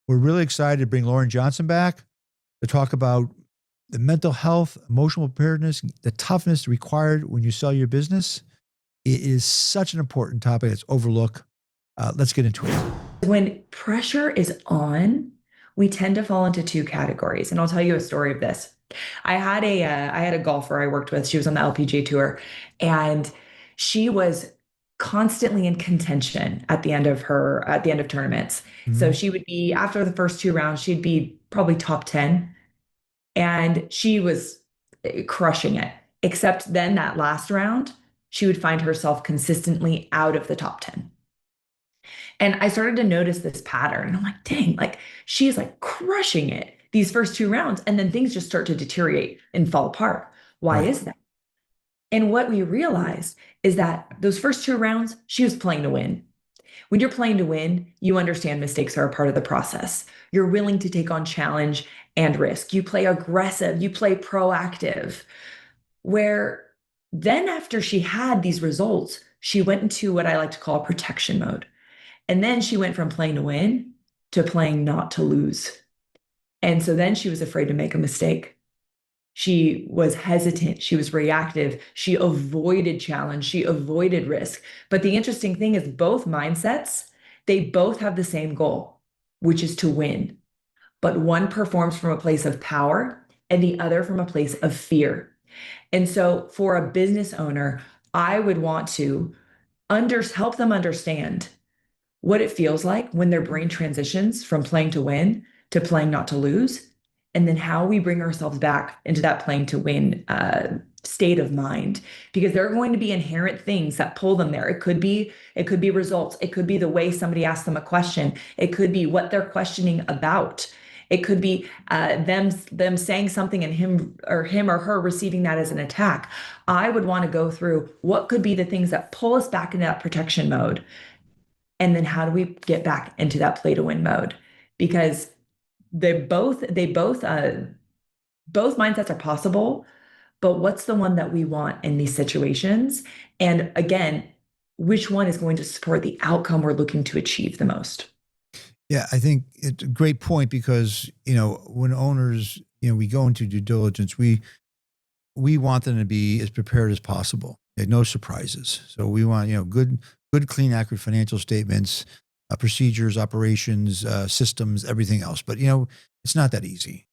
We're really excited to bring Lauren Johnson back to talk about the mental health, emotional preparedness, the toughness required when you sell your business. It is such an important topic. It's overlooked. Let's get into it. When pressure is on, we tend to fall into two categories. And I'll tell you a story of this. I had a golfer I worked with. She was on the LPGA tour, and she was constantly in contention at the end of tournaments. So Mhm. she would be after the first two rounds, she'd be probably top 10, and she was crushing it. Except then that last round, she would find herself consistently out of the top 10. And I started to notice this pattern. And I'm like, dang, like she's like crushing it these first two rounds. And then things just start to deteriorate and fall apart. Why Right. is that? And what we realized is that those first two rounds, she was playing to win. When you're playing to win, you understand mistakes are a part of the process. You're willing to take on challenge and risk. You play aggressive, you play proactive. Where then, after she had these results, she went into what I like to call protection mode. And then she went from playing to win to playing not to lose. And so then she was afraid to make a mistake. She was hesitant. She was reactive. She avoided challenge. She avoided risk. But the interesting thing is, both mindsets, they both have the same goal, which is to win. But one performs from a place of power and the other from a place of fear. And so for a business owner, I would want to help them understand what it feels like when their brain transitions from playing to win to playing not to lose, and then how we bring ourselves back into that playing to win state of mind. Because there are going to be inherent things that pull them there. It could be results. It could be the way somebody asks them a question. It could be what they're questioning about. It could be them saying something and him or her receiving that as an attack. I would want to go through what could be the things that pull us back into that protection mode, and then how do we get back into that play to win mode? Because both mindsets are possible, but what's the one that we want in these situations? And again, which one is going to support the outcome we're looking to achieve the most? Yeah, I think it's a great point because, when owners, we go into due diligence, we want them to be as prepared as possible. No surprises. So we want, good, clean, accurate financial statements, procedures, operations, systems, everything else. But, it's not that easy.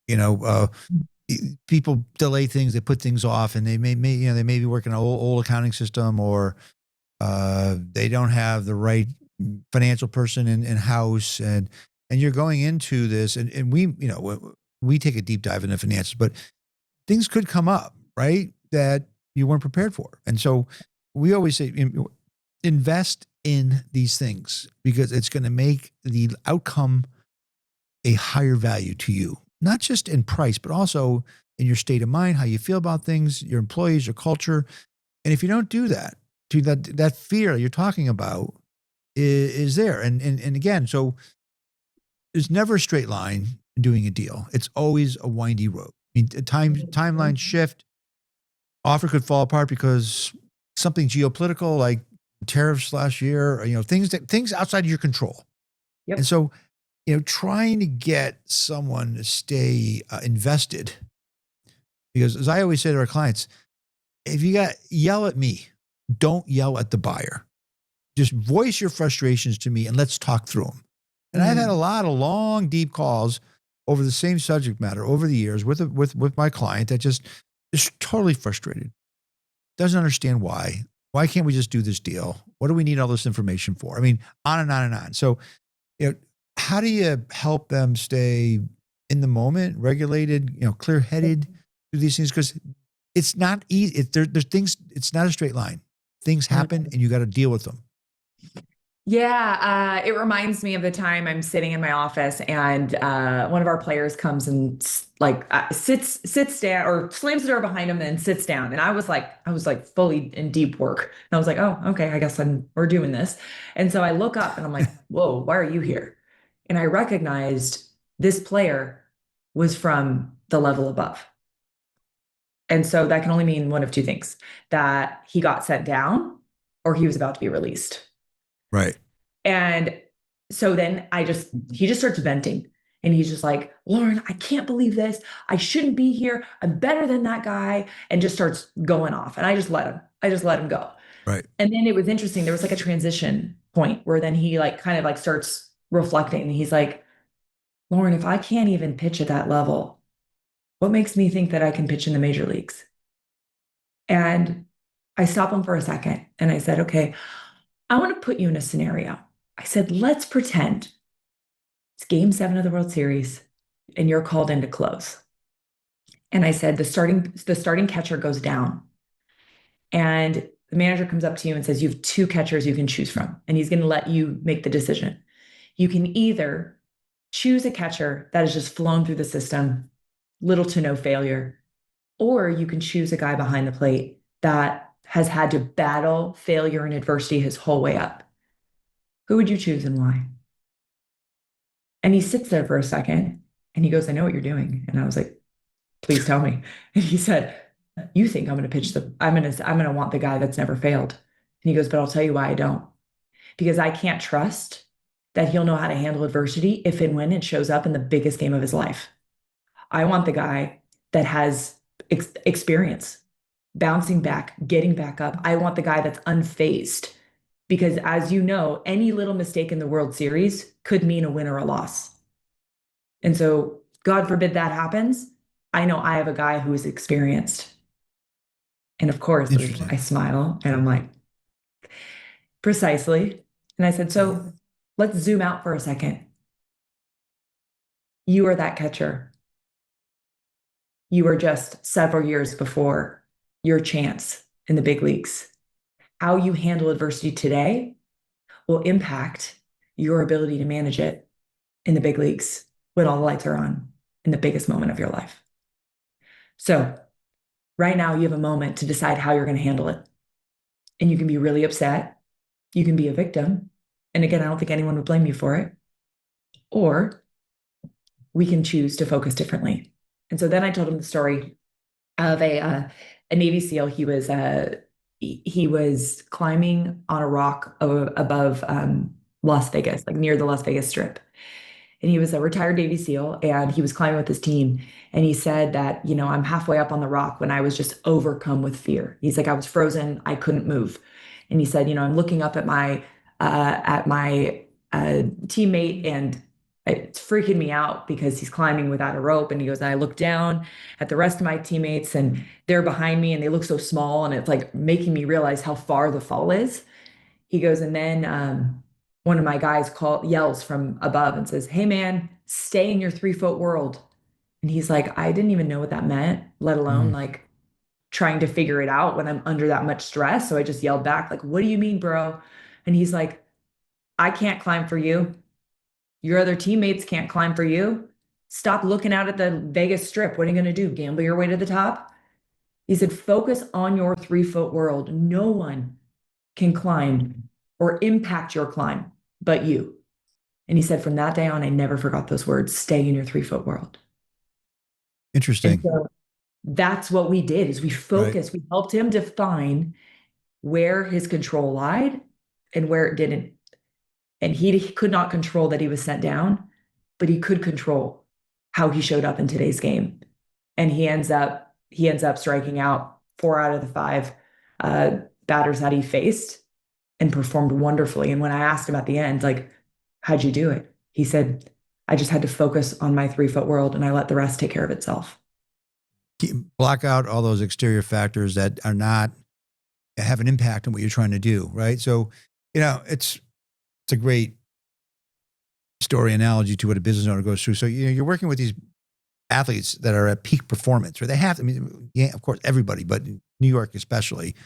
People delay things, they put things off, and they may be working an old accounting system, or they don't have the right financial person in house, and you're going into this, and we take a deep dive into finances, but things could come up, right, that you weren't prepared for. And so we always say, invest in these things because it's going to make the outcome a higher value to you, not just in price, but also in your state of mind, how you feel about things, your employees, your culture. And if you don't do that, that fear you're talking about is there. And again, so there's never a straight line in doing a deal. It's always a windy road. I mean, timeline shift, offer could fall apart because something geopolitical like tariffs last year, or, things outside of your control. And Yep. so, trying to get someone to stay invested, because as I always say to our clients, if you got yell at me, don't yell at the buyer. Just voice your frustrations to me and let's talk through them. And I've had a Mm. lot of long, deep calls over the same subject matter over the years with my client that just is totally frustrated, doesn't understand why. Why can't we just do this deal? What do we need all this information for? I mean, on and on and on. So, how do you help them stay in the moment, regulated, clear-headed through these things? Because it's not easy. There's things. It's not a straight line. Things happen, and you got to deal with them. Yeah, it reminds me of the time I'm sitting in my office and one of our players comes and sits down or slams the door behind him and sits down. And I was like fully in deep work. And I was like, oh, okay, I guess we're doing this. And so I look up and I'm like, whoa, why are you here? And I recognized this player was from the level above. And so that can only mean one of two things: that he got sent down or he was about to be released. Right. And so then he just starts venting. And he's just like, Lauren, I can't believe this. I shouldn't be here. I'm better than that guy. And just starts going off. And I just let him. I just let him go. Right. And then it was interesting. There was like a transition point where then he like kind of like starts reflecting. And he's like, Lauren, if I can't even pitch at that level, what makes me think that I can pitch in the major leagues? And I stopped him for a second and I said, okay, I want to put you in a scenario. I said, let's pretend it's game 7 of the World Series and you're called in to close. And I said, the starting catcher goes down. And the manager comes up to you and says, you have 2 catchers you can choose from, and he's going to let you make the decision. You can either choose a catcher that has just flown through the system, little to no failure, or you can choose a guy behind the plate that has had to battle failure and adversity his whole way up. Who would you choose and why? And he sits there for a second and he goes, I know what you're doing. And I was like, please tell me. And he said, you think I'm going to pitch I'm going to want the guy that's never failed. And he goes, but I'll tell you why I don't. Because I can't trust that he'll know how to handle adversity if and when it shows up in the biggest game of his life. I want the guy that has experience, bouncing back, getting back up. I want the guy that's unfazed. Because as you know, any little mistake in the World Series could mean a win or a loss. And so, God forbid that happens. I know I have a guy who is experienced. And of course, I smile and I'm like, precisely. And I said, so let's zoom out for a second. You are that catcher. You are just several years before your chance in the big leagues. How you handle adversity today will impact your ability to manage it in the big leagues when all the lights are on in the biggest moment of your life. So right now you have a moment to decide how you're going to handle it. And you can be really upset. You can be a victim. And again, I don't think anyone would blame you for it. Or we can choose to focus differently. And so then I told him the story of a Navy SEAL. He was climbing on a rock above Las Vegas, like near the Las Vegas Strip. And he was a retired Navy SEAL and he was climbing with his team. And he said that, I'm halfway up on the rock when I was just overcome with fear. He's like, I was frozen. I couldn't move. And he said, I'm looking up at my teammate and it's freaking me out because he's climbing without a rope. And he goes, I look down at the rest of my teammates and they're behind me and they look so small. And it's like making me realize how far the fall is. He goes, and then one of my guys yells from above and says, hey man, stay in your 3-foot world. And he's like, I didn't even know what that meant, let alone like trying to figure it out when I'm under that much stress. So I just yelled back, like, what do you mean, bro? And he's like, I can't climb for you. Your other teammates can't climb for you. Stop looking out at the Vegas Strip. What are you going to do? Gamble your way to the top? He said, focus on your 3-foot world. No one can climb or impact your climb but you. And he said, from that day on, I never forgot those words, stay in your 3-foot world. Interesting. So that's what we did is we focused, right. We helped him define where his control lied and where it didn't. And he could not control that he was sent down, but he could control how he showed up in today's game. And he ends up striking out 4 out of the 5 batters that he faced and performed wonderfully. And when I asked him at the end, like, how'd you do it? He said, I just had to focus on my 3-foot world and I let the rest take care of itself. Block out all those exterior factors that are not have an impact on what you're trying to do, right? So, it's a great story analogy to what a business owner goes through. So, you're working with these athletes that are at peak performance, where they have, of course, everybody, but New York especially,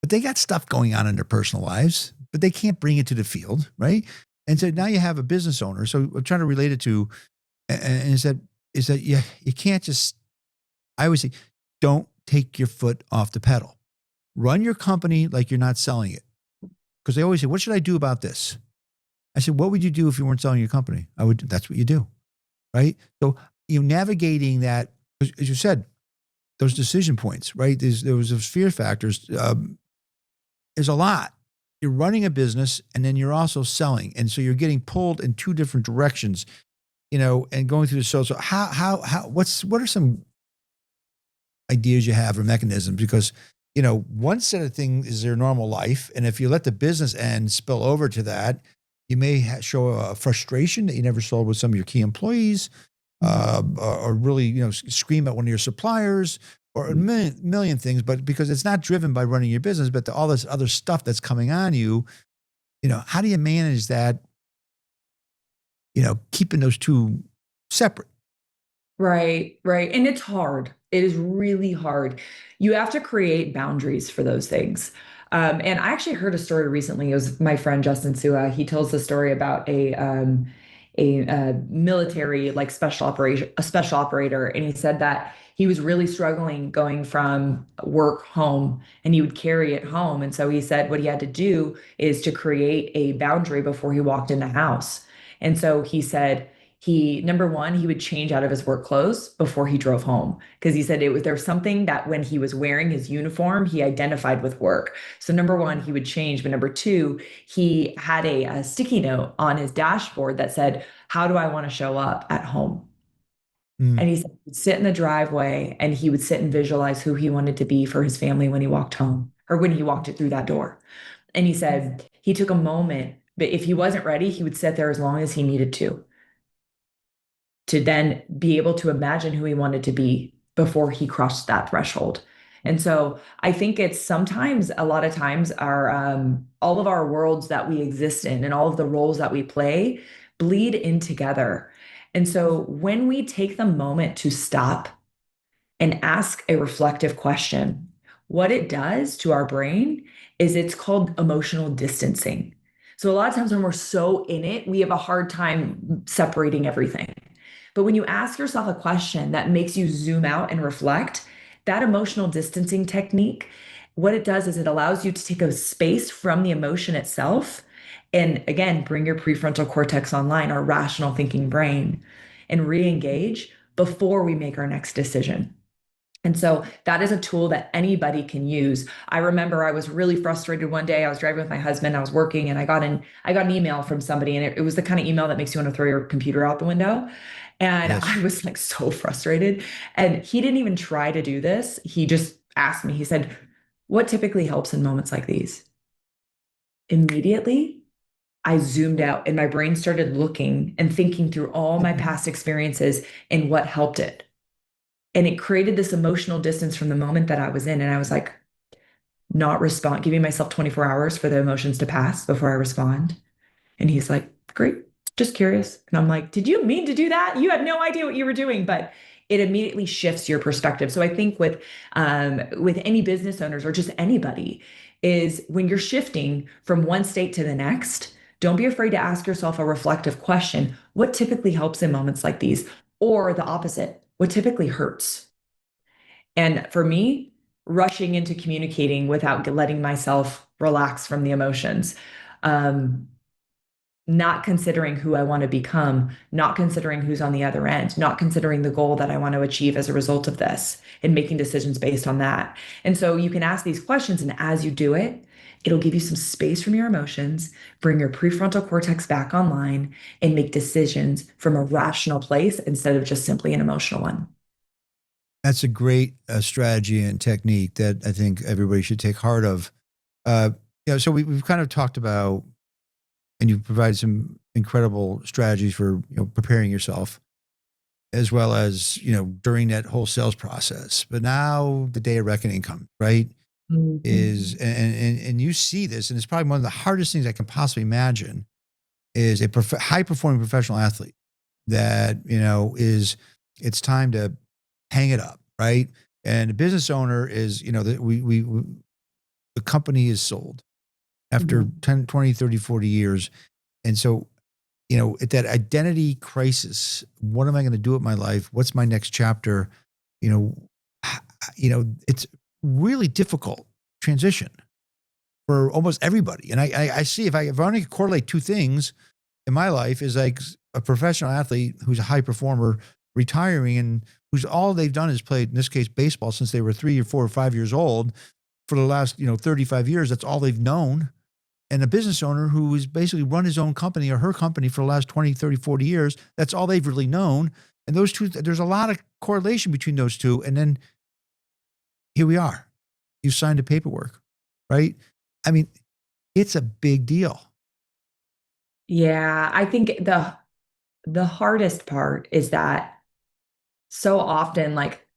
but they got stuff going on in their personal lives, but they can't bring it to the field, right? And so now you have a business owner. So I'm trying to relate it to, and is that you can't just, I always say, don't take your foot off the pedal. Run your company like you're not selling it. Because they always say, what should I do about this? I said, what would you do if you weren't selling your company? That's what you do, right? So navigating that, as you said, those decision points, right? There was those fear factors. There's a lot. You're running a business and then you're also selling. And so you're getting pulled in 2 different directions. and going through the so what are some ideas you have or mechanisms? Because, one set of things is their normal life. And if you let the business end spill over to that, you may show a frustration that you never saw with some of your key employees, or really, scream at one of your suppliers or a million things, but because it's not driven by running your business, but all this other stuff that's coming on you, how do you manage that, keeping those two separate? Right, right. And it's hard. It is really hard. You have to create boundaries for those things. And I actually heard a story recently. It was my friend Justin Sua. He tells the story about a military like special operator, and he said that he was really struggling going from work home, and he would carry it home. And so he said what he had to do is to create a boundary before he walked in the house. And so he said he number one, he would change out of his work clothes before he drove home because he said there was something that when he was wearing his uniform he identified with work. So number one, he would change, but number two, he had a sticky note on his dashboard that said, how do I want to show up at home? Mm. And he said he'd sit in the driveway and he would sit and visualize who he wanted to be for his family when he walked home or when he walked it through that door. And he said he took a moment, but if he wasn't ready, he would sit there as long as he needed to then be able to imagine who he wanted to be before he crossed that threshold. And so I think it's sometimes, a lot of times, our all of our worlds that we exist in and all of the roles that we play bleed in together. And so when we take the moment to stop and ask a reflective question, what it does to our brain is it's called emotional distancing. So a lot of times when we're so in it, we have a hard time separating everything. But when you ask yourself a question that makes you zoom out and reflect, that emotional distancing technique, what it does is it allows you to take a space from the emotion itself and again, bring your prefrontal cortex online, our rational thinking brain, and re engage before we make our next decision. And so that is a tool that anybody can use. I remember I was really frustrated one day. I was driving with my husband, I was working, and I got an email from somebody, and it was the kind of email that makes you want to throw your computer out the window. And Yes. I was like so frustrated. And he didn't even try to do this. He just asked me, he said, what typically helps in moments like these? Immediately, I zoomed out and my brain started looking and thinking through all my past experiences and what helped it. And it created this emotional distance from the moment that I was in. And I was like, not respond, giving myself 24 hours for the emotions to pass before I respond. And he's like, great, just curious. And I'm like, did you mean to do that? You had no idea what you were doing, but it immediately shifts your perspective. So I think with any business owners or just anybody is when you're shifting from one state to the next, don't be afraid to ask yourself a reflective question. What typically helps in moments like these? Or the opposite, what typically hurts? And for me, rushing into communicating without letting myself relax from the emotions. Not considering who I want to become, not considering who's on the other end, not considering the goal that I want to achieve as a result of this, and making decisions based on that. And so you can ask these questions, and as you do it, it'll give you some space from your emotions, bring your prefrontal cortex back online, and make decisions from a rational place instead of just simply an emotional one. That's a great strategy and technique that I think everybody should take heart of. Uh, so we've kind of talked about, and you've provided some incredible strategies for preparing yourself, as well as during that whole sales process. But now the day of reckoning comes, right? Is Mhm. and you see this, and it's probably one of the hardest things I can possibly imagine is a high performing professional athlete that is it's time to hang it up, right? And the business owner is the company is sold after Mhm. 10, 20, 30, 40 years. And so, at that identity crisis, what am I going to do with my life? What's my next chapter? You know, it's really difficult transition for almost everybody. And I see if I only correlate two things in my life is like a professional athlete who's a high performer retiring and who's all they've done is played, in this case, baseball since they were 3 or 4 or 5 years old for the last, 35 years. That's all they've known. and a business owner who has basically run his own company or her company for the last 20, 30, 40 years. That's all they've really known. And those two, there's a lot of correlation between those two. And then here we are. You signed the paperwork, right? I mean, it's a big deal. Yeah, I think the hardest part is that so often, like,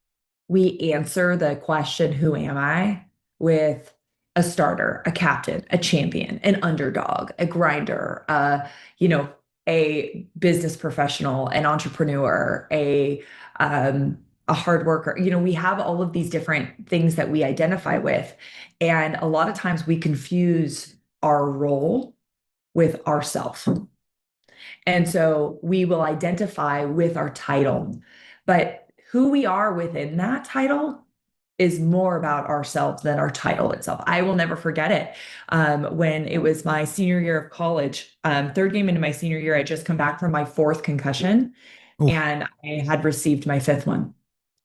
we answer the question, who am I, with a starter, a captain, a champion, an underdog, a grinder, you know, a business professional, an entrepreneur, a hard worker. You know, we have all of these different things that we identify with. And a lot of times we confuse our role with ourself. And so we will identify with our title, but who we are within that title is more about ourselves than our title itself. I will never forget it. When it was my senior year of college, third game into my senior year, I just come back from my fourth concussion Oof, and I had received my fifth one.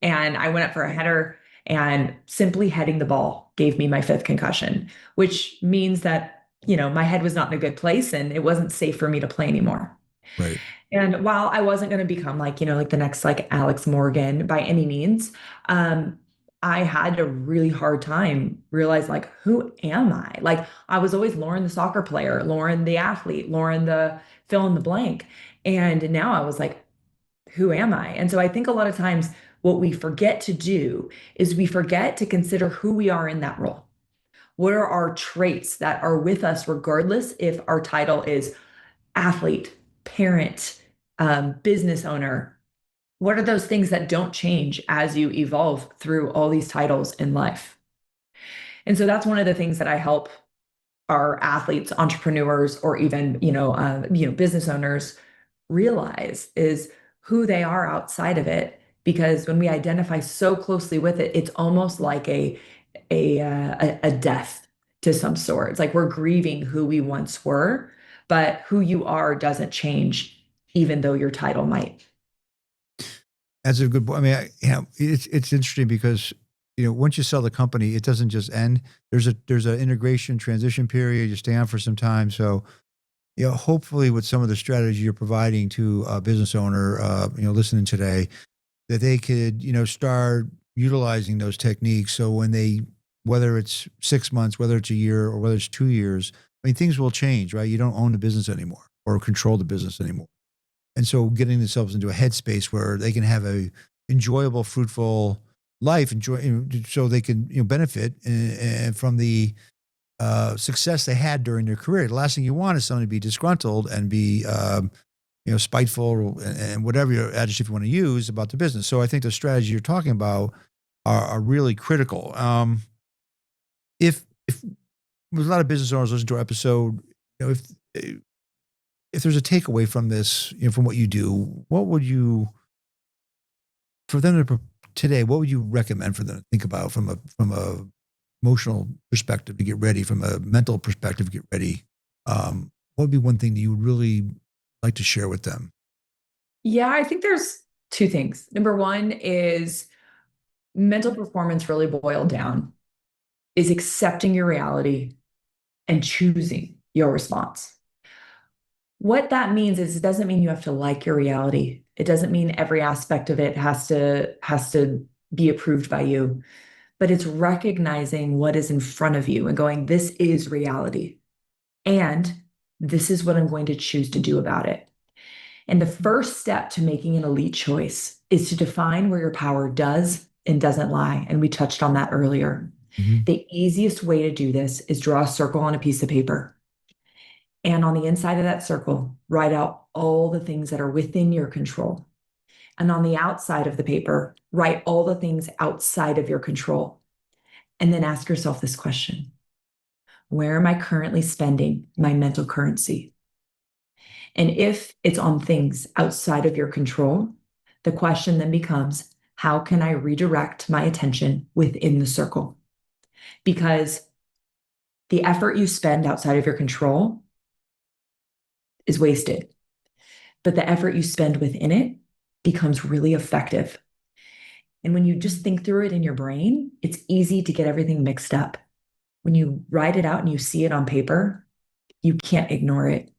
And I went up for a header, and simply heading the ball gave me my fifth concussion, which means that, you know, my head was not in a good place and it wasn't safe for me to play anymore. right. And while I wasn't going to become like, you know, like the next like Alex Morgan by any means, um, I had a really hard time realize like, who am I? Like, I was always Lauren the soccer player, Lauren the athlete, Lauren the fill in the blank. And now I was like, who am I? And so I think a lot of times what we forget to do is we forget to consider who we are in that role. What are our traits that are with us, regardless if our title is athlete, parent, business owner? What are those things that don't change as you evolve through all these titles in life? And so that's one of the things that I help our athletes, entrepreneurs, or even business owners realize is who they are outside of it. Because when we identify so closely with it, it's almost like a death to some sort. It's like we're grieving who we once were, but who you are doesn't change, even though your title might. That's a good point. I mean, it's interesting because once you sell the company, it doesn't just end. There's a integration transition period. You stay on for some time. So hopefully with some of the strategy you're providing to a business owner, listening today, that they could start utilizing those techniques. So when whether it's 6 months, whether it's a year, or whether it's 2 years, I mean, things will change, right? You don't own the business anymore or control the business anymore. And so getting themselves into a headspace where they can have a enjoyable, fruitful life, so they can benefit from the success they had during their career. The last thing you want is someone to be disgruntled and be spiteful and whatever your adjective you want to use about the business. So I think the strategy you're talking about are really critical. If there's a lot of business owners listen to our episode, if there's a takeaway from this, from what you do, what would you, for them today, what would you recommend for them to think about from a emotional perspective to get ready, from a mental perspective to get ready? What would be one thing that you would really like to share with them? Yeah, I think there's two things. Number one is mental performance really boiled down is accepting your reality and choosing your response. What that means is it doesn't mean you have to like your reality. It doesn't mean every aspect of it has to be approved by you, but it's recognizing what is in front of you and going, this is reality. And this is what I'm going to choose to do about it. And the first step to making an elite choice is to define where your power does and doesn't lie. And we touched on that earlier. Mm-hmm. The easiest way to do this is draw a circle on a piece of paper. And on the inside of that circle, write out all the things that are within your control. And on the outside of the paper, write all the things outside of your control. And then ask yourself this question: where am I currently spending my mental currency? And if it's on things outside of your control, the question then becomes, how can I redirect my attention within the circle? Because the effort you spend outside of your control is wasted, but the effort you spend within it becomes really effective. And when you just think through it in your brain, it's easy to get everything mixed up. When you write it out and you see it on paper, You can't ignore it.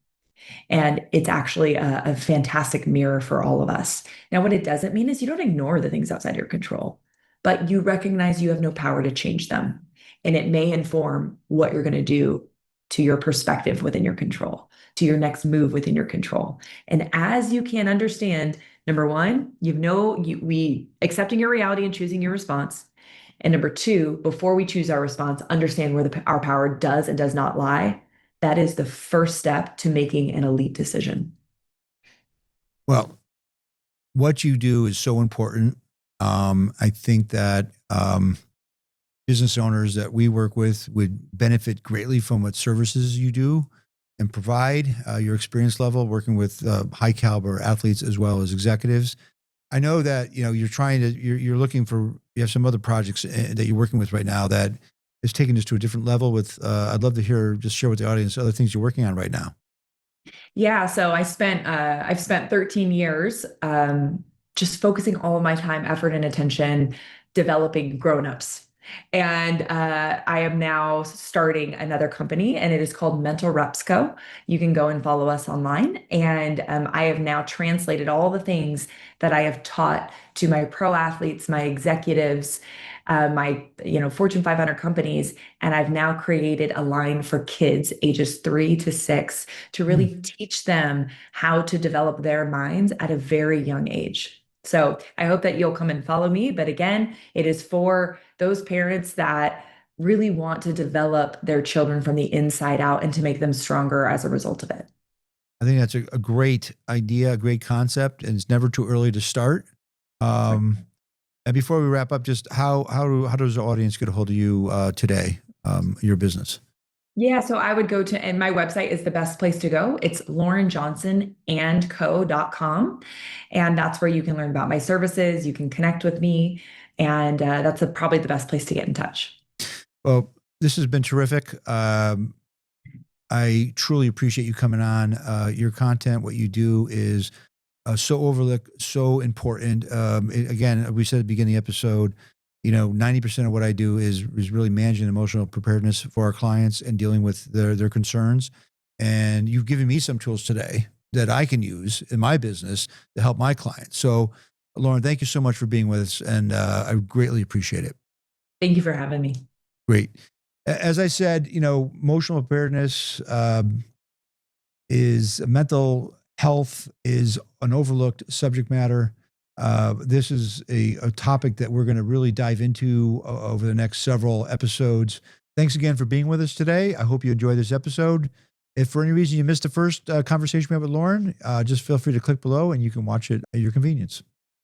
And it's actually a fantastic mirror for all of us. Now, what it doesn't mean is you don't ignore the things outside your control, but you recognize you have no power to change them. And it may inform what you're going to do to your perspective within your control, to your next move within your control. And as you can understand, number one, we accepting your reality and choosing your response. And number two, before we choose our response, understand where our power does and does not lie. That is the first step to making an elite decision. Well, what you do is so important. I think that business owners that we work with would benefit greatly from what services you do and provide, your experience level working with high caliber athletes as well as executives. I know that you're looking for, you have some other projects that you're working with right now that is taking this to a different level. With I'd love to just share with the audience other things you're working on right now. Yeah, so I've spent 13 years just focusing all of my time, effort, and attention developing grown-ups. And I am now starting another company, and it is called Mental Reps Co. You can go and follow us online. And I have now translated all the things that I have taught to my pro athletes, my executives, my Fortune 500 companies, and I've now created a line for kids ages 3 to 6 to really teach them how to develop their minds at a very young age. So I hope that you'll come and follow me. But again, it is for those parents that really want to develop their children from the inside out and to make them stronger as a result of it. I think that's a great idea, a great concept, and it's never too early to start. And before we wrap up, just how does the audience get a hold of you today, your business? Yeah, so I would go to, and my website is the best place to go. It's laurenjohnsonandco.com. And that's where you can learn about my services. You can connect with me. And that's probably the best place to get in touch. Well, this has been terrific. I truly appreciate you coming on. Your content, what you do is so overlooked, so important. Again, we said at the beginning of the episode, 90% of what I do is really managing emotional preparedness for our clients and dealing with their concerns. And you've given me some tools today that I can use in my business to help my clients. So, Lauren, thank you so much for being with us, and I greatly appreciate it. Thank you for having me. Great. As I said, emotional preparedness is mental health is an overlooked subject matter. This is a topic that we're going to really dive into over the next several episodes. Thanks again for being with us today. I hope you enjoyed this episode. If for any reason you missed the first conversation we had with Lauren, just feel free to click below and you can watch it at your convenience.